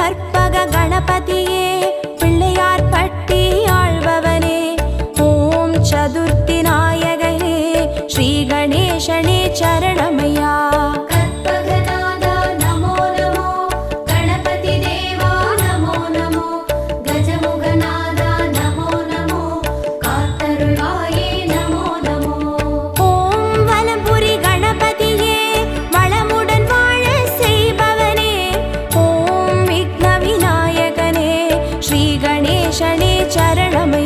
கற்பக கணபதியே பிள்ளையார் பட்டி ஆழ்பவனே ஓம் சதுர்த்தி நாயகனே ஸ்ரீ கணேசனே சரணமையா சரணமை